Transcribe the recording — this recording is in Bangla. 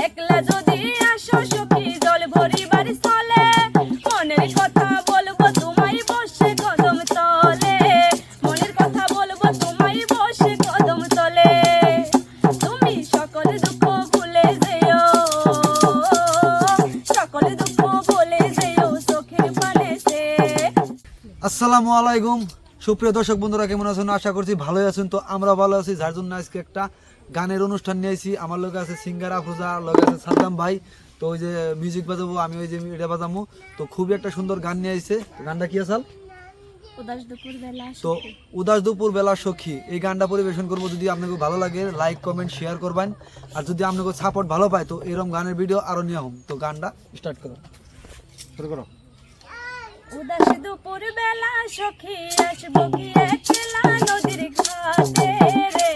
একলা যদি আসো সখী জল ভরিবার স্থলে মনের কথা বলবো তোমায় বসে কদম তলে মনের কথা বলবো তোমায় বসে কদম তলে তুমি সকল দুঃখ ভুলে যেও সকল দুঃখ ভুলে যেও চোখের পানেতে। আসসালামু আলাইকুম সুপ্রিয় দর্শক বন্ধুরা, কেমন আছেন? আশা করছি ভালোই আছেন। তো আমরা ভালো আছি, যার জন্য আজকে একটা গানের অনুষ্ঠান নিয়েছি। আমার লোক আছে সিঙ্গার আফরোজা, লোক আছে সাদ্দাম ভাই। তো ওই যে মিউজিক বাজাবো, আমি ওই যে এটা বাজাবো। তো খুবই একটা সুন্দর গান নিয়ে আসছে। গানটা কি আসাল? তো উদাস দুপুর বেলা সখী, এই গানটা পরিবেশন করবো। যদি আপনাকে ভালো লাগে লাইক কমেন্ট শেয়ার করবেন, আর যদি আপনাকে সাপোর্ট ভালো পায় তো এরকম গানের ভিডিও আরো নিয়ে হোম। তো গানটা স্টার্ট করো, শুরু করো। উদাস দুপুর বেলা সখী আসবো কি একলা নদীর ঘাটে রে